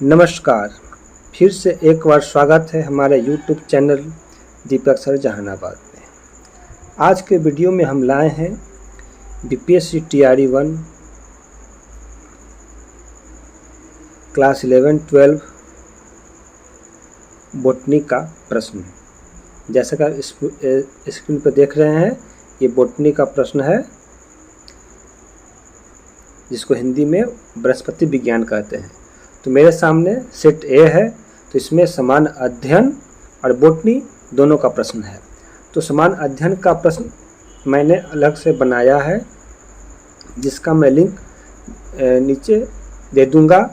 नमस्कार, फिर से एक बार स्वागत है हमारे YouTube चैनल दीपक सर जहानाबाद में। आज के वीडियो में हम लाए हैं BPSC TRE 1 क्लास 11-12 बॉटनी का प्रश्न। जैसा कि स्क्रीन पर देख रहे हैं, ये बॉटनी का प्रश्न है जिसको हिंदी में वनस्पति विज्ञान कहते हैं। तो मेरे सामने सेट ए है, तो इसमें समान अध्ययन और बॉटनी दोनों का प्रश्न है। तो समान अध्ययन का प्रश्न मैंने अलग से बनाया है, जिसका मैं लिंक नीचे दे दूंगा,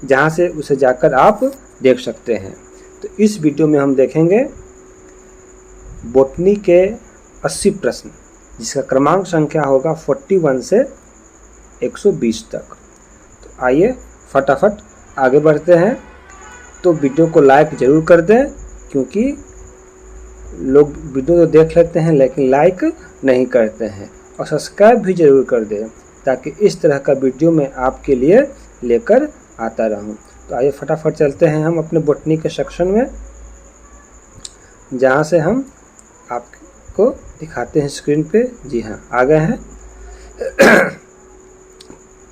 जहां से उसे जाकर आप देख सकते हैं। तो इस वीडियो में हम देखेंगे बॉटनी के 80 प्रश्न, जिसका क्रमांक संख्या होगा 41 से 120 तक। तो आइए फटाफट आगे बढ़ते हैं। तो वीडियो को लाइक ज़रूर कर दें, क्योंकि लोग वीडियो तो देख लेते हैं लेकिन लाइक नहीं करते हैं, और सब्सक्राइब भी ज़रूर कर दें, ताकि इस तरह का वीडियो मैं आपके लिए लेकर आता रहूं। तो आइए फटाफट चलते हैं हम अपने बॉटनी के सेक्शन में, जहां से हम आपको दिखाते हैं स्क्रीन पे। जी हाँ, आ गए हैं।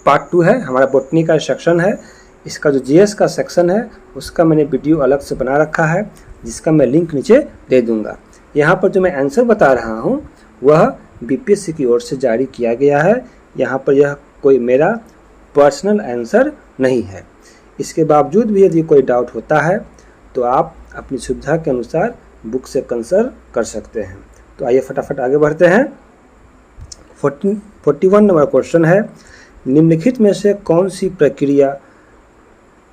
पार्ट 2 है, हमारा बॉटनी का सेक्शन है। इसका जो जीएस का सेक्शन है उसका मैंने वीडियो अलग से बना रखा है, जिसका मैं लिंक नीचे दे दूंगा। यहाँ पर जो मैं आंसर बता रहा हूँ वह बीपीएससी की ओर से जारी किया गया है। यहाँ पर यह कोई मेरा पर्सनल आंसर नहीं है। इसके बावजूद भी यदि कोई डाउट होता है तो आप अपनी सुविधा के अनुसार बुक से कंसल्ट कर सकते हैं। तो आइए फटाफट आगे बढ़ते हैं। 41 नंबर क्वेश्चन है, निम्नलिखित में से कौन सी प्रक्रिया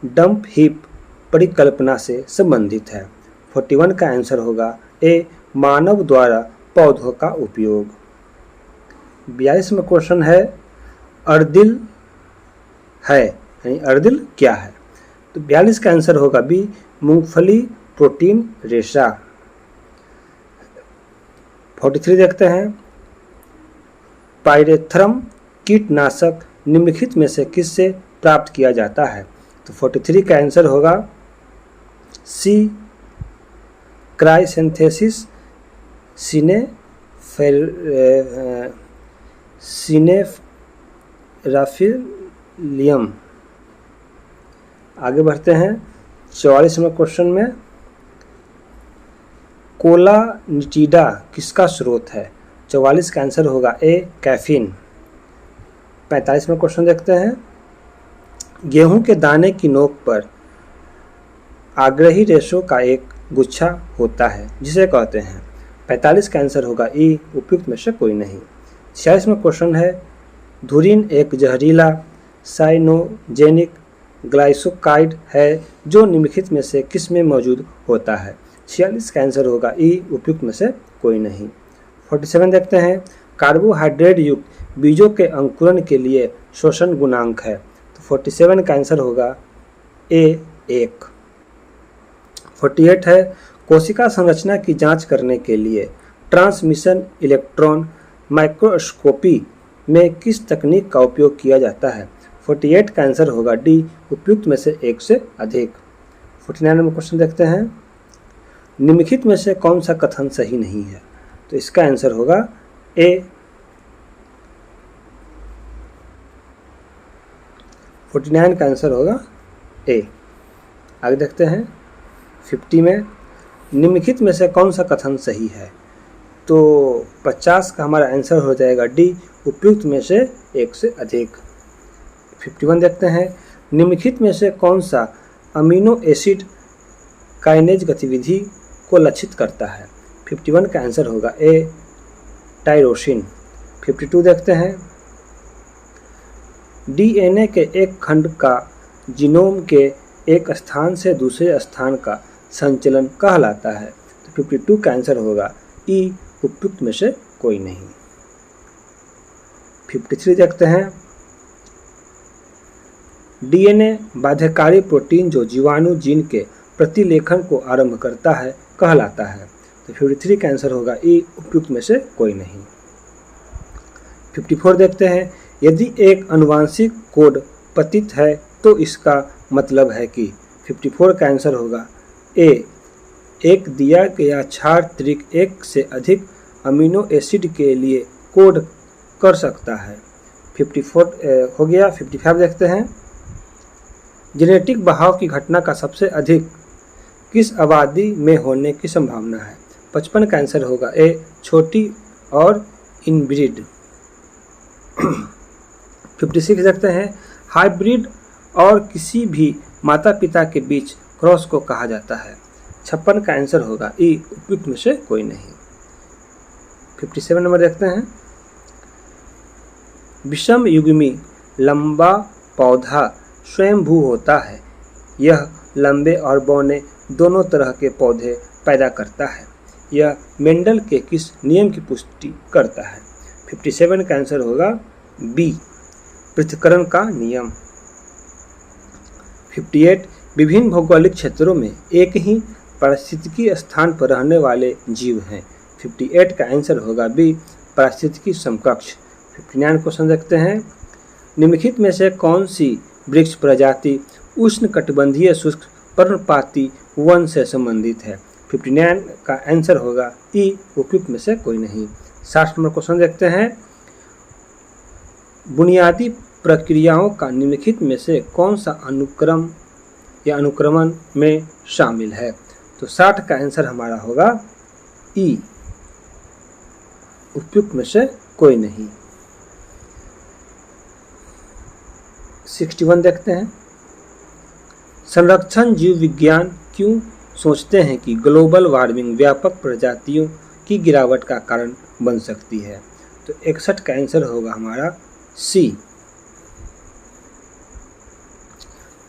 डंप हीप परिकल्पना से संबंधित है। 41 का आंसर होगा ए, मानव द्वारा पौधों का उपयोग। 42 में क्वेश्चन है, अर्दिल है, यानी अर्दिल क्या है। तो 42 का आंसर होगा बी, मूंगफली प्रोटीन रेशा। 43 देखते हैं, पायरेथ्रम कीटनाशक निम्नलिखित में से किससे प्राप्त किया जाता है। तो 43 का आंसर होगा सी, क्राइसेंथेसिस सिनेराफिलियम। आगे बढ़ते हैं 44वें क्वेश्चन में, कोला निटिडा किसका स्रोत है। 44 का आंसर होगा ए, कैफीन। 45वें क्वेश्चन देखते हैं, गेहूं के दाने की नोक पर आग्रही रेशों का एक गुच्छा होता है, जिसे कहते हैं। 45 का आंसर होगा ई, उपयुक्त में से कोई नहीं। 46वां क्वेश्चन है, धुरीन एक जहरीला साइनोजेनिक ग्लाइकोसाइड है जो निम्नलिखित में से किस में मौजूद होता है। 46 का आंसर होगा ई, उपयुक्त में से कोई नहीं। 47 देखते हैं, कार्बोहाइड्रेट युक्त बीजों के अंकुरण के लिए श्वसन गुणांक है। 47 का आंसर होगा ए, 1। 48 है, कोशिका संरचना की जांच करने के लिए ट्रांसमिशन इलेक्ट्रॉन माइक्रोस्कोपी में किस तकनीक का उपयोग किया जाता है। 48 का आंसर होगा डी, उपयुक्त में से एक से अधिक। 49 में क्वेश्चन देखते हैं, निम्नलिखित में से कौन सा कथन सही नहीं है। तो इसका आंसर होगा ए। 49 का आंसर होगा ए। आगे देखते हैं 50 में, निम्नलिखित में से कौन सा कथन सही है। तो 50 का हमारा आंसर हो जाएगा डी, उपयुक्त में से एक से अधिक। 51 देखते हैं, निम्नलिखित में से कौन सा अमीनो एसिड काइनेज गतिविधि को लक्षित करता है। 51 का आंसर होगा ए, टायरोसिन। 52 देखते हैं, डीएनए के एक खंड का जीनोम के एक स्थान से दूसरे स्थान का संचलन कहलाता है। तो 52 का आंसर होगा ई, उपयुक्त में से कोई नहीं। 53 देखते हैं, डीएनए बाध्यकारी प्रोटीन जो जीवाणु जीन के प्रतिलेखन को आरंभ करता है कहलाता है। तो 53 का आंसर होगा ई, उपयुक्त में से कोई नहीं। 54 देखते हैं, यदि एक अनुवांशिक कोड पतित है तो इसका मतलब है कि 54 का आंसर होगा ए, एक दिया गया क्षार त्रिक एक से अधिक अमीनो एसिड के लिए कोड कर सकता है। 54 हो गया। 55 देखते हैं। जेनेटिक बहाव की घटना का सबसे अधिक किस आबादी में होने की संभावना है? 55 का आंसर होगा ए, छोटी और इनब्रीड। 56 देखते हैं। हाइब्रिड और किसी भी माता पिता के बीच क्रॉस को कहा जाता है। 56 का आंसर होगा ई, उपयुक्त में से कोई नहीं। 57 नंबर देखते हैं। विषम युग्मी लंबा पौधा स्वयंभू होता है। यह लंबे और बौने दोनों तरह के पौधे पैदा करता है। यह मेंडल के किस नियम की पुष्टि करता है? 57 का आंसर होगा बी, पृथक्करण का नियम। 58 विभिन्न भौगोलिक क्षेत्रों में एक ही पारिस्थितिकी स्थान पर रहने वाले जीव हैं। 58 का आंसर होगा बी, पारिस्थितिकी समकक्ष। 59 क्वेश्चन देखते हैं। निम्नलिखित में से कौन सी वृक्ष प्रजाति उष्णकटिबंधीय शुष्क पर्णपाती वन से संबंधित है? 59 का आंसर होगा ई, उपयुक्त में से कोई नहीं। 60 नंबर क्वेश्चन देखते हैं। बुनियादी प्रक्रियाओं का निम्नलिखित में से कौन सा अनुक्रम या अनुक्रमण में शामिल है? तो 60 का आंसर हमारा होगा ई, उपयुक्त में से कोई नहीं। 61 देखते हैं। संरक्षण जीव विज्ञान क्यों सोचते हैं कि ग्लोबल वार्मिंग व्यापक प्रजातियों की गिरावट का कारण बन सकती है? तो 61 का आंसर होगा हमारा सी।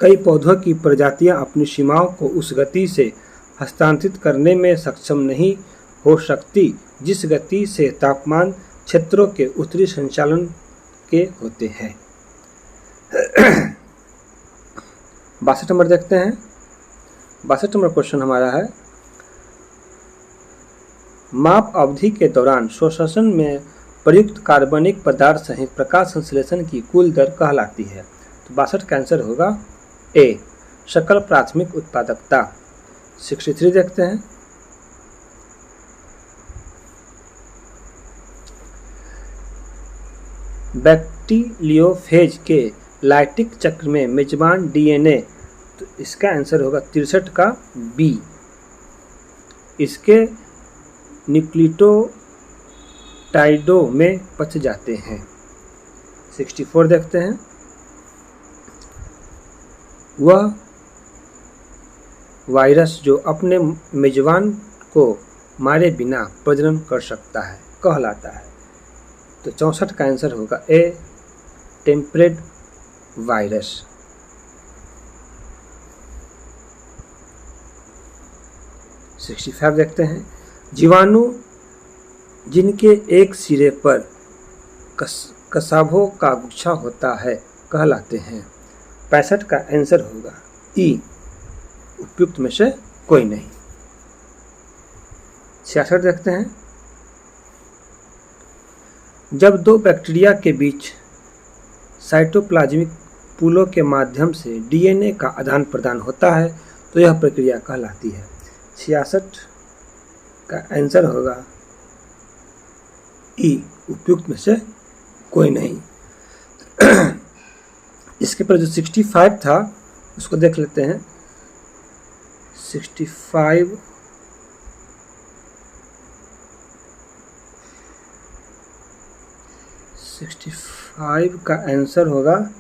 कई पौधों की प्रजातियां अपनी सीमाओं को उस गति से हस्तांतरित करने में सक्षम नहीं हो सकती जिस गति से तापमान क्षेत्रों के उत्तरी संचालन के होते हैं। 62 नंबर देखते हैं। 62 नंबर क्वेश्चन हमारा है, माप अवधि के दौरान श्वसन में प्रयुक्त कार्बनिक पदार्थ सहित प्रकाश संश्लेषण की कुल दर कहलाती है? तो 62 का आंसर होगा ए, सकल प्राथमिक उत्पादकता। 63 देखते हैं। बैक्टीरियोफेज के लाइटिक चक्र में मेजबान डीएनए, तो इसका आंसर होगा 63 का बी। इसके न्यूक्लियोटाइडों में पच जाते हैं। 64 देखते हैं। वह वायरस जो अपने मेजबान को मारे बिना प्रजनन कर सकता है कहलाता है? तो 64 का आंसर होगा ए, टेम्परेट वायरस। 65 देखते हैं। जीवाणु जिनके एक सिरे पर कसाभों का गुच्छा होता है कहलाते हैं? 65 का आंसर होगा ई, उपयुक्त में से कोई नहीं। 66 देखते हैं। जब दो बैक्टीरिया के बीच साइटोप्लाज्मिक पुलों के माध्यम से डीएनए का आदान प्रदान होता है तो यह प्रक्रिया कहलाती है? 66 का आंसर होगा ई, उपयुक्त में से कोई नहीं। इसके पर जो 65 था उसको देख लेते हैं। 65 का आंसर होगा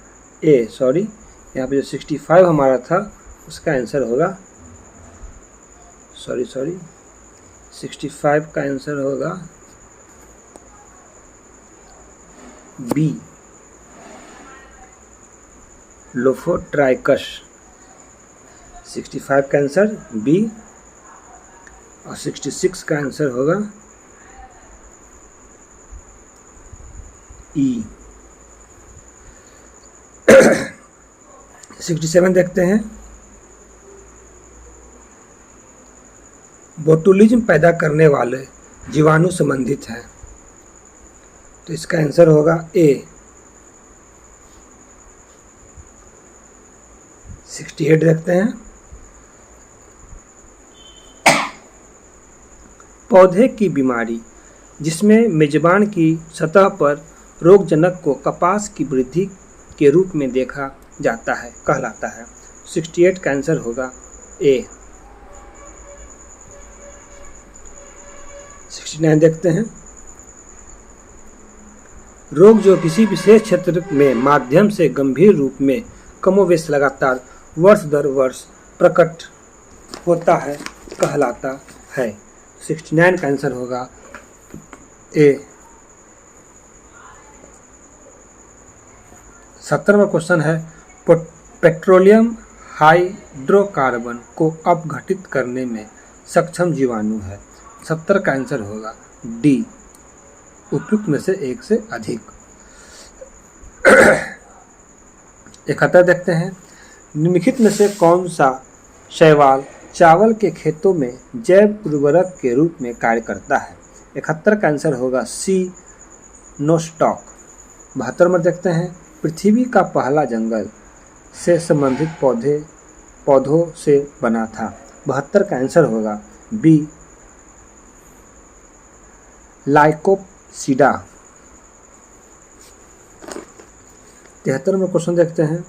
ए, सॉरी यहाँ पे जो 65 हमारा था उसका आंसर होगा, सॉरी 65 का आंसर होगा बी, लोफोट्राइकस। 65 का आंसर बी और 66 का आंसर होगा ई। 67 देखते हैं। बोटुलिज्म पैदा करने वाले जीवाणु संबंधित हैं, तो इसका आंसर होगा ए, 68 देखते हैं। पौधे की बीमारी जिसमें मेजबान की सतह पर रोगजनक को कपास की वृद्धि के रूप में देखा जाता है कहलाता है। 68 का आंसर होगा ए। 69 देखते हैं। रोग जो किसी विशेष क्षेत्र में माध्यम से गंभीर रूप में कमोवेश लगातार वर्ष दर वर्ष प्रकट होता है कहलाता है। 69 का आंसर होगा ए। 70वां क्वेश्चन है पेट्रोलियम हाइड्रोकार्बन को अपघटित करने में सक्षम जीवाणु है। 70 का आंसर होगा डी, उपयुक्त में से एक से अधिक। 71 देखते हैं। निम्नलिखित में से कौन सा शैवाल चावल के खेतों में जैव उर्वरक के रूप में कार्य करता है? 71 का आंसर होगा सी, नोस्टॉक। 72 में देखते हैं। पृथ्वी का पहला जंगल से संबंधित पौधों से बना था। 72 का आंसर होगा बी, लाइकोप्सिडा। 73 में क्वेश्चन देखते हैं।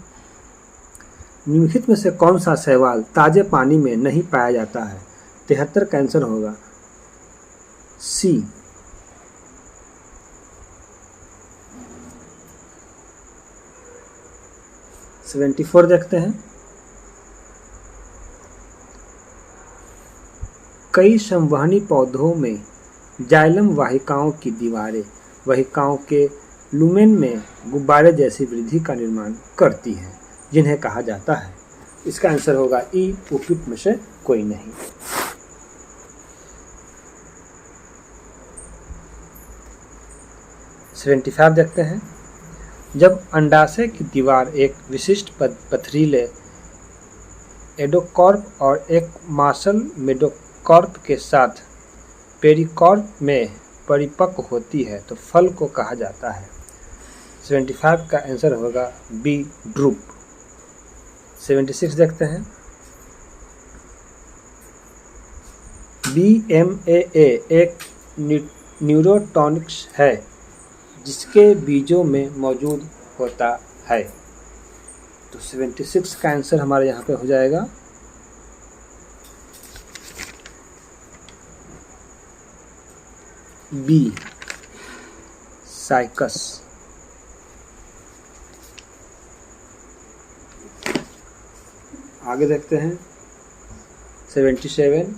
निम्नलिखित में से कौन सा शैवाल ताजे पानी में नहीं पाया जाता है? 73 का आंसर होगा सी, 74 देखते हैं। कई संवहनी पौधों में जाइलम वाहिकाओं की दीवारें वाहिकाओं के लुमेन में गुब्बारे जैसी वृद्धि का निर्माण करती हैं, जिन्हें कहा जाता है। इसका आंसर होगा ई, उपयुक्त में से कोई नहीं। सेवेंटी 5 देखते हैं। जब अंडाशय की दीवार एक विशिष्ट पथरीले एडोकॉर्प और एक मार्शल मेडोकॉर्प के साथ पेरिकॉर्प में परिपक्व होती है तो फल को कहा जाता है। 75 का आंसर होगा बी, ड्रूप। 76 देखते हैं। BMAA एक न्यूरोटॉनिक्स है जिसके बीजों में मौजूद होता है। तो 76 का आंसर हमारे यहाँ पे हो जाएगा बी, साइकस। आगे देखते हैं। 77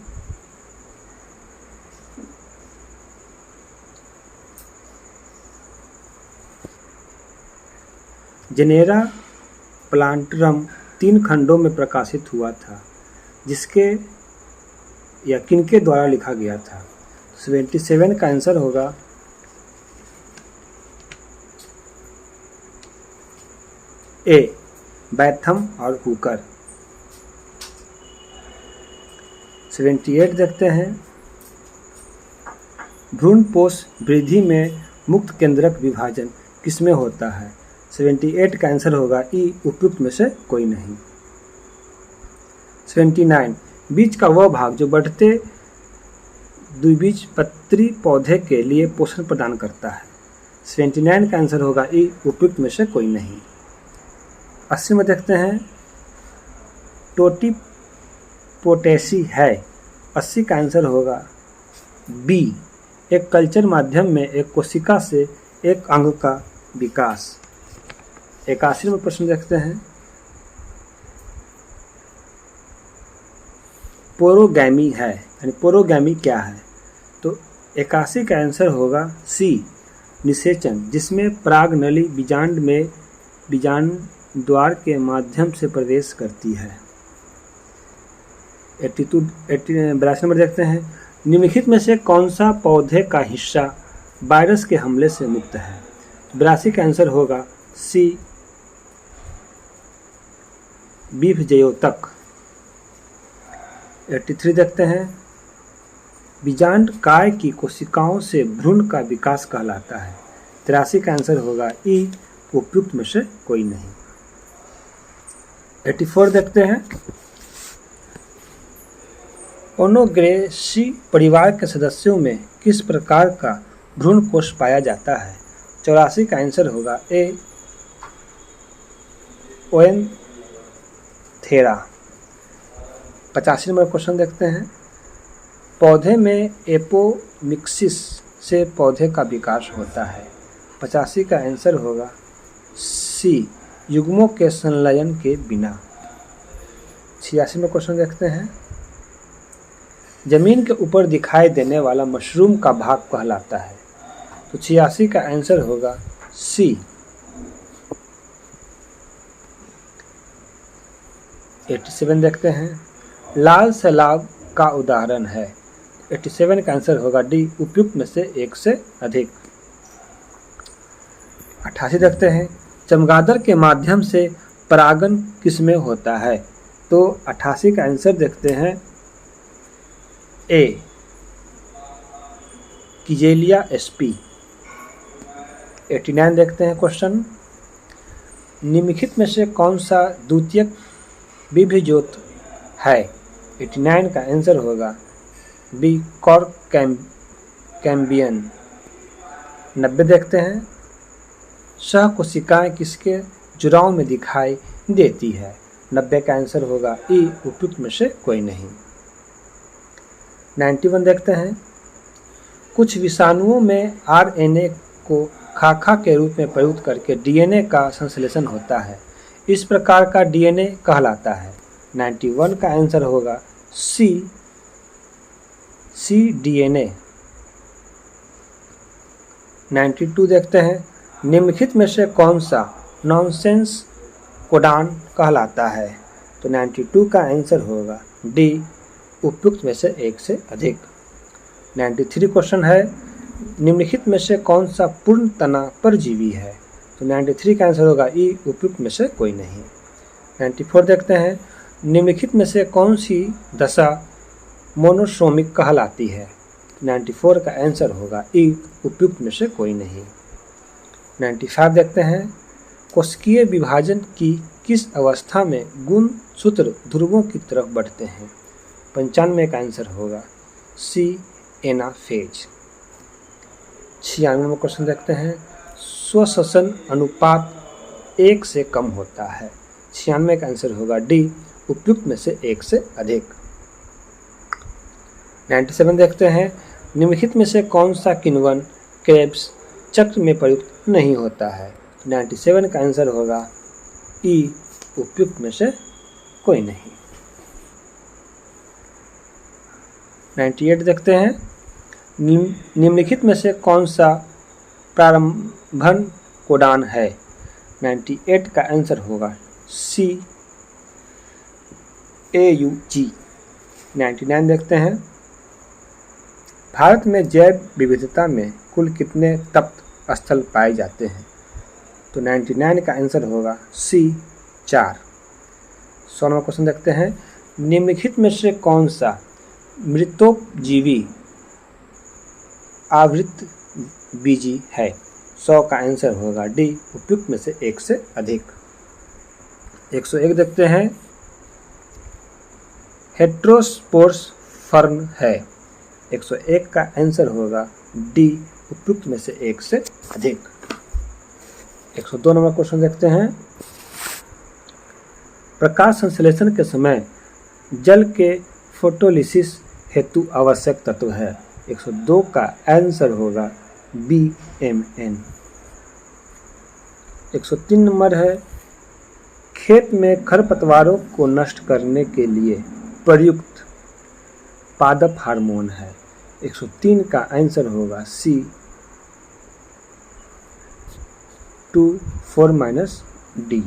जेनेरा प्लांटरम 3 खंडों में प्रकाशित हुआ था, जिसके या किनके द्वारा लिखा गया था? 77 का आंसर होगा ए, बैथम और हुकर। 78 देखते हैं। भ्रूणपोष वृद्धि में मुक्त केंद्रक विभाजन किसमें होता है? 78 का आंसर होगा ई, उपयुक्त में से कोई नहीं। 79 बीज का वह भाग जो बढ़ते द्विबीजपत्री पौधे के लिए पोषण प्रदान करता है। 79 का आंसर होगा ई, उपयुक्त में से कोई नहीं। 80 में देखते हैं। टोटी पोटेसी है। 80 का आंसर होगा बी, एक कल्चर माध्यम में एक कोशिका से एक अंग का विकास। 81 में प्रश्न देखते हैं। पोरोगैमी है, यानी पोरोगैमी क्या है? तो 81 का आंसर होगा सी, निषेचन, जिसमें परागनली बीजांड में बीजांड द्वार के माध्यम से प्रवेश करती है। 82 नंबर देखते हैं। निम्नलिखित में से कौन सा पौधे का हिस्सा वायरस के हमले से मुक्त है? 82 का आंसर होगा सी, बीफ जयोतक। 83 देखते हैं। बीजांड काय की कोशिकाओं से भ्रूण का विकास कहलाता है। 83 का आंसर होगा ई, उपयुक्त में से कोई नहीं। 84 देखते हैं। ओनोग्रेसी परिवार के सदस्यों में किस प्रकार का भ्रूण कोष पाया जाता है? 84 का आंसर होगा ए ओएंथेरा। 85 नंबर क्वेश्चन देखते हैं। पौधे में एपोमिक्सिस से पौधे का विकास होता है। 85 का आंसर होगा सी युग्मों के संलयन के बिना। 86 में क्वेश्चन देखते हैं। जमीन के ऊपर दिखाई देने वाला मशरूम का भाग कहलाता है। तो 86 का आंसर होगा सी। 87 देखते हैं। लाल सैलाब का उदाहरण है। 87 का आंसर होगा डी उपयुक्त में से एक से अधिक। 88 देखते हैं। चमगादड़ के माध्यम से परागन किसमें होता है? तो 88 का आंसर देखते हैं ए किजेलिया sp। 89 देखते हैं क्वेश्चन। निम्नलिखित में से कौन सा द्वितीयक विभेजोत है? 89 का आंसर होगा बी कॉर्क कैम्बियन। 90 देखते हैं। सहकोशिकाएं किसके जुड़ाव में दिखाई देती है? 90 का आंसर होगा ई उपयुक्त में से कोई नहीं। 91 देखते हैं। कुछ विषाणुओं में आरएनए को खाका के रूप में प्रयुक्त करके डीएनए का संश्लेषण होता है। इस प्रकार का डीएनए कहलाता है। 91 का आंसर होगा सी डीएनए। 92 देखते हैं। निम्नलिखित में से कौन सा नॉनसेंस कोडान कहलाता है? तो 92 का आंसर होगा डी उपयुक्त में से एक से अधिक। 93 क्वेश्चन है। निम्नलिखित में से कौन सा पूर्ण तना परजीवी है? तो 93 का आंसर होगा ई उपयुक्त में से कोई नहीं। 94 देखते हैं। निम्नलिखित में से कौन सी दशा मोनोसोमिक कहलाती है? 94 का आंसर होगा ई उपयुक्त में से कोई नहीं। 95 देखते हैं। कोशिकीय विभाजन की किस अवस्था में गुणसूत्र ध्रुवों की तरफ बढ़ते हैं? 95 का आंसर होगा सी एनाफेज। 96 में क्वेश्चन देखते हैं। स्वश्वसन अनुपात 1 से कम होता है। 96 का आंसर होगा डी उपयुक्त में से एक से अधिक। 97 देखते हैं। निम्नलिखित में से कौन सा किण्वन क्रेब्स चक्र में प्रयुक्त नहीं होता है? 97 का आंसर होगा ई उपयुक्त में से कोई नहीं। 98 देखते हैं। निम्नलिखित में से कौन सा प्रारंभन कोडान है? 98 का आंसर होगा सी AUG। 99 देखते हैं। भारत में जैव विविधता में कुल कितने तप्त स्थल पाए जाते हैं? तो 99 का आंसर होगा सी 4। 100वां क्वेश्चन देखते हैं। निम्नलिखित में से कौन सा मृतोपजीवी आवृतबीजी है? 100 का आंसर होगा डी उपयुक्त में से एक से अधिक। 101 देखते हैं। हेट्रोस्पोर्स फर्न है। 101 का आंसर होगा डी उपयुक्त में से एक से अधिक। 102 नंबर क्वेश्चन देखते हैं। प्रकाश संश्लेषण के समय जल के फोटोलिसिस हेतु आवश्यक तत्व है। 102 का आंसर होगा BMN। 103 नंबर है। खेत में खरपतवारों को नष्ट करने के लिए प्रयुक्त पादप हार्मोन है। 103 का आंसर होगा C 2,4-D।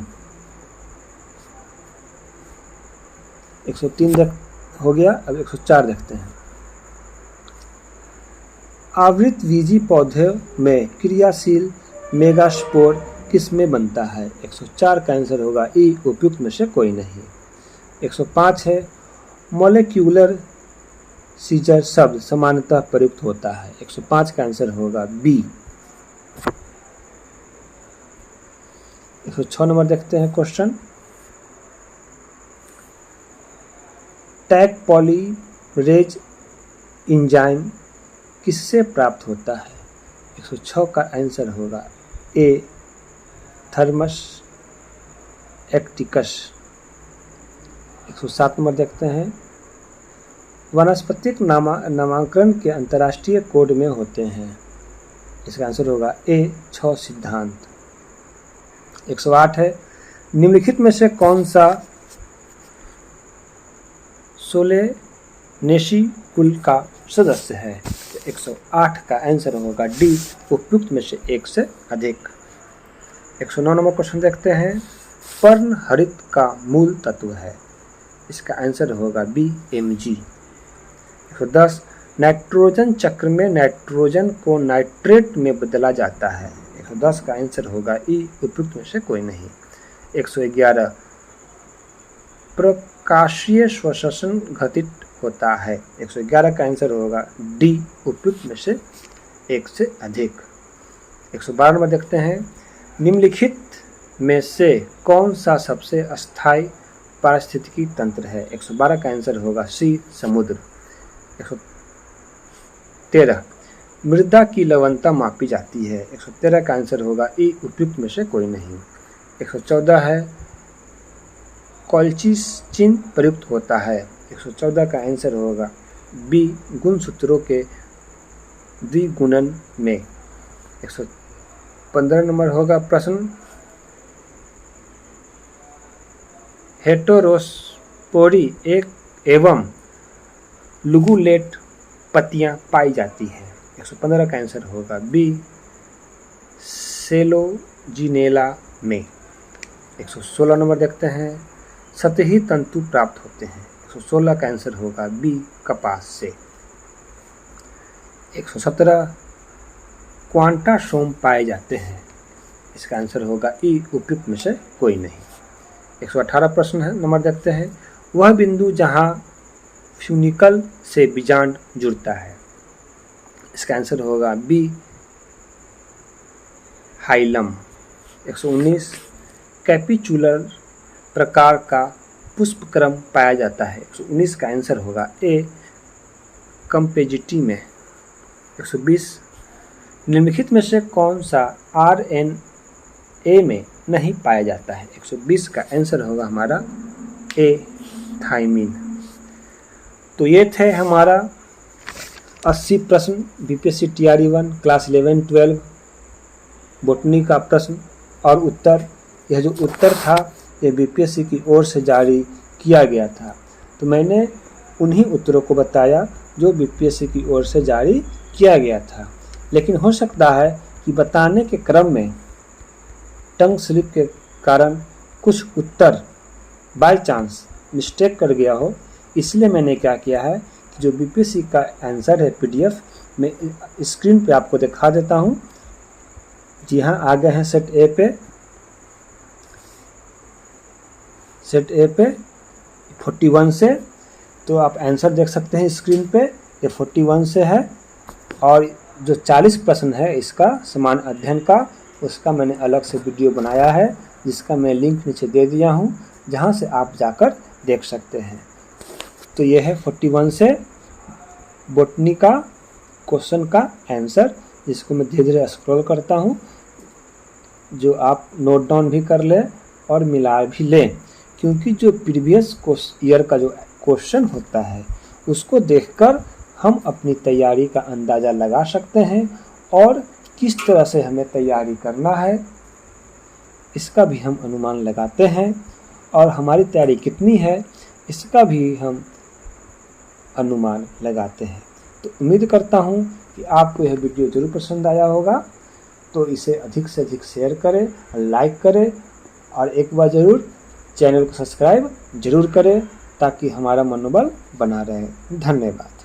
103 हो गया। अब 104 देखते हैं। आवृतबीजी पौधे में क्रियाशील मेगास्पोर किस में बनता है? 104 का आंसर होगा ई उपयुक्त में से कोई नहीं। 105 है। मॉलिक्यूलर सीजर शब्द सामान्यतः प्रयुक्त होता है। 105 का आंसर होगा बी। 106 नंबर देखते हैं क्वेश्चन। टैग पॉलीमरेज एंजाइम किससे प्राप्त होता है? 106 का आंसर होगा ए थर्मस एक्टिकस। 107 नंबर देखते हैं। वानस्पतिक नामांकन के अंतर्राष्ट्रीय कोड में होते हैं। इसका आंसर होगा ए 6 सिद्धांत। 108 है, निम्नलिखित में से कौन सा सोलेनेसी कुल का सदस्य है? 108 का आंसर होगा डी उपयुक्त में से एक से अधिक। 109 नंबर क्वेश्चन देखते हैं। पर्णहरित का मूल तत्व है। इसका आंसर होगा बी Mg। 110 नाइट्रोजन चक्र में नाइट्रोजन को नाइट्रेट में बदला जाता है। 110 का आंसर होगा ई उपयुक्त में से कोई नहीं। 111 प्रकाशीय श्वसन घटित होता है। 111 का आंसर होगा डी उपयुक्त में से एक से अधिक। 112 नंबर देखते हैं। निम्नलिखित में से कौन सा सबसे अस्थायी पारिस्थितिकी तंत्र है? 112 का आंसर होगा सी समुद्र। 113 मृदा की लवणता मापी जाती है। 113 का आंसर होगा ई उपयुक्त में से कोई नहीं। 114 है, कॉल्चिसिन प्रयुक्त होता है। 114 का आंसर होगा बी गुणसूत्रों के द्विगुणन में। 115 नंबर होगा प्रश्न, हेटेरोस्पोरी एक एवं लुगुलेट पत्तियां पाई जाती हैं। 115 का आंसर होगा बी सेलोजिनेला में। 116 नंबर देखते हैं। सतही तंतु प्राप्त होते हैं। 116 का आंसर होगा बी कपास से। 117 क्वांटासोम पाए जाते हैं। इसका आंसर होगा ई उपयुक्त में से कोई नहीं। 118 प्रश्न है नंबर देखते हैं। वह बिंदु जहां फ्यूनिकल से बीजांड जुड़ता है। इसका आंसर होगा बी हाइलम। 119 कैपिचुलर प्रकार का पुष्पक्रम पाया जाता है। 119 का आंसर होगा ए कंपेजिटी में। 120 निम्नलिखित में से कौन सा RNA में नहीं पाया जाता है? 120 का आंसर होगा हमारा ए थाइमिन। तो ये थे हमारा 80 प्रश्न बीपीएससी टीआरई 1 क्लास 11-12 बोटनी का प्रश्न और उत्तर। यह जो उत्तर था ये बीपीएससी की ओर से जारी किया गया था, तो मैंने उन्हीं उत्तरों को बताया जो बीपीएससी की ओर से जारी किया गया था। लेकिन हो सकता है कि बताने के क्रम में टंग स्लिप के कारण कुछ उत्तर बाय चांस मिस्टेक कर गया हो, इसलिए मैंने क्या किया है कि जो बीपीएससी का आंसर है पीडीएफ मैं स्क्रीन पे आपको दिखा देता हूँ। जी हाँ, आ गए हैं सेट ए पे 41 से। तो आप आंसर देख सकते हैं स्क्रीन पे, ये 41 से है। और जो 40 प्रश्न है इसका समान अध्ययन का, उसका मैंने अलग से वीडियो बनाया है जिसका मैं लिंक नीचे दे दिया हूँ, जहाँ से आप जाकर देख सकते हैं। तो ये है 41 से बोटनी का क्वेश्चन का आंसर, जिसको मैं धीरे धीरे स्क्रॉल करता हूँ, जो आप नोट डाउन भी कर लें और मिला भी लें, क्योंकि जो प्रीवियस ईयर का जो क्वेश्चन होता है उसको देखकर हम अपनी तैयारी का अंदाज़ा लगा सकते हैं और किस तरह से हमें तैयारी करना है इसका भी हम अनुमान लगाते हैं, और हमारी तैयारी कितनी है इसका भी हम अनुमान लगाते हैं। तो उम्मीद करता हूँ कि आपको यह वीडियो ज़रूर पसंद आया होगा, तो इसे अधिक से अधिक शेयर करें, लाइक करें और एक बार ज़रूर चैनल को सब्सक्राइब जरूर करें ताकि हमारा मनोबल बना रहे। धन्यवाद।